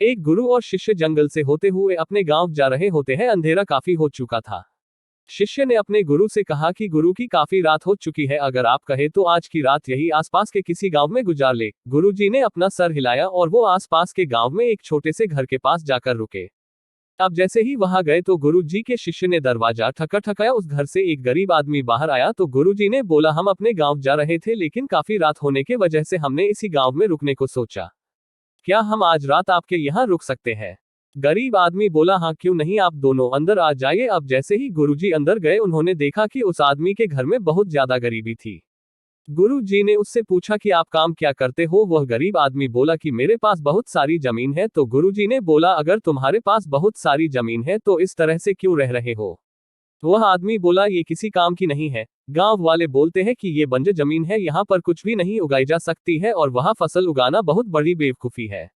एक गुरु और शिष्य जंगल से होते हुए अपने गांव जा रहे होते हैं। अंधेरा काफी हो चुका था। शिष्य ने अपने गुरु से कहा कि गुरु की काफी रात हो चुकी है, अगर आप कहे तो आज की रात यही आसपास के किसी गांव में गुजार ले। गुरु जी ने अपना सर हिलाया और वो आसपास के गांव में एक छोटे से घर के पास जाकर रुके। अब जैसे ही वहां गए तो गुरु जी के शिष्य ने दरवाजा ठकठकाया। उस घर से एक गरीब आदमी बाहर आया तो गुरु जी ने बोला, हम अपने गांव जा रहे थे लेकिन काफी रात होने के वजह से हमने इसी गांव में रुकने को सोचा। क्या हम आज रात आपके यहाँ रुक सकते हैं? गरीब आदमी बोला, हाँ क्यों नहीं, आप दोनों अंदर आ जाइए। अब जैसे ही गुरुजी अंदर गए उन्होंने देखा कि उस आदमी के घर में बहुत ज्यादा गरीबी थी। गुरु जी ने उससे पूछा कि आप काम क्या करते हो? वह गरीब आदमी बोला कि मेरे पास बहुत सारी जमीन है। तो गुरु जी ने बोला, अगर तुम्हारे पास बहुत सारी जमीन है तो इस तरह से क्यों रह रहे हो? वह आदमी बोला, ये किसी काम की नहीं है। गांव वाले बोलते हैं कि ये बंजर जमीन है, यहाँ पर कुछ भी नहीं उगाई जा सकती है और वहाँ फसल उगाना बहुत बड़ी बेवकूफी है।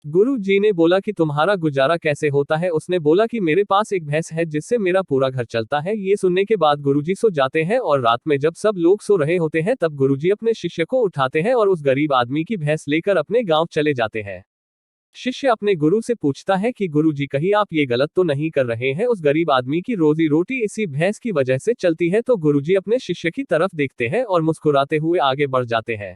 गुरु जी ने बोला कि तुम्हारा गुजारा कैसे होता है? उसने बोला कि मेरे पास एक भैंस है जिससे मेरा पूरा घर चलता है। ये सुनने के बाद गुरुजी सो जाते हैं और रात में जब सब लोग सो रहे होते हैं तब गुरुजी अपने शिष्य को उठाते हैं और उस गरीब आदमी की भैंस लेकर अपने गांव चले जाते हैं। शिष्य अपने गुरु से पूछता है कि गुरुजी कहीं आप ये गलत तो नहीं कर रहे हैं? उस गरीब आदमी की रोजी रोटी इसी भैंस की वजह से चलती है। तो गुरुजी अपने शिष्य की तरफ देखते हैं और मुस्कुराते हुए आगे बढ़ जाते हैं।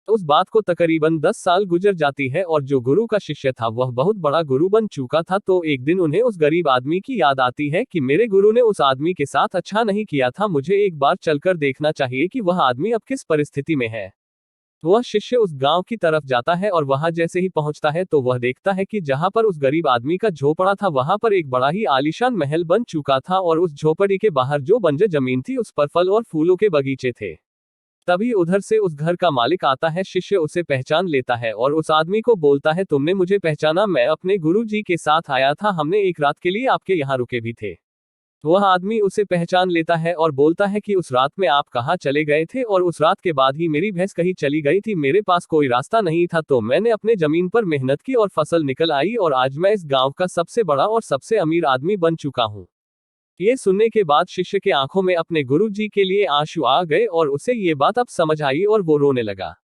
उस बात को तकरीबन 10 साल गुजर जाती है और जो गुरु का शिष्य था वह बहुत बड़ा गुरु बन चुका था। तो एक दिन उन्हें उस गरीब आदमी की याद आती है कि मेरे गुरु ने उस आदमी के साथ अच्छा नहीं किया था, मुझे एक बार चलकर देखना चाहिए कि वह आदमी अब किस परिस्थिति में है। वह शिष्य उस गांव की तरफ जाता है और वहां जैसे ही पहुंचता है तो वह देखता है कि जहां पर उस गरीब आदमी का झोपड़ा था वहां पर एक बड़ा ही आलीशान महल बन चुका था और उस झोपड़ी के बाहर जो बंजर जमीन थी उस पर फल और फूलों के बगीचे थे। तभी उधर से उस घर का मालिक आता है। शिष्य उसे पहचान लेता है और उस आदमी को बोलता है, तुमने मुझे पहचाना? मैं अपने गुरु जी के साथ आया था, हमने एक रात के लिए आपके यहाँ रुके भी थे। वह आदमी उसे पहचान लेता है और बोलता है कि उस रात में आप कहाँ चले गए थे? और उस रात के बाद ही मेरी भैंस कहीं चली गई थी, मेरे पास कोई रास्ता नहीं था तो मैंने अपने जमीन पर मेहनत की और फसल निकल आई और आज मैं इस गांव का सबसे बड़ा और सबसे अमीर आदमी बन चुका हूँ। ये सुनने के बाद शिष्य के आंखों में अपने गुरु जी के लिए आंसू आ गए और उसे ये बात अब समझ आई और वो रोने लगा।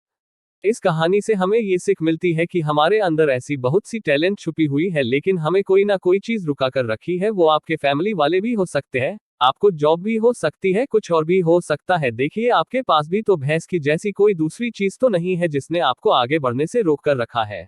इस कहानी से हमें ये सीख मिलती है कि हमारे अंदर ऐसी बहुत सी टैलेंट छुपी हुई है लेकिन हमें कोई ना कोई चीज रुका कर रखी है। वो आपके फैमिली वाले भी हो सकते हैं, आपको जॉब भी हो सकती है, कुछ और भी हो सकता है। देखिए आपके पास भी तो भैंस की जैसी कोई दूसरी चीज तो नहीं है जिसने आपको आगे बढ़ने से रोक कर रखा है।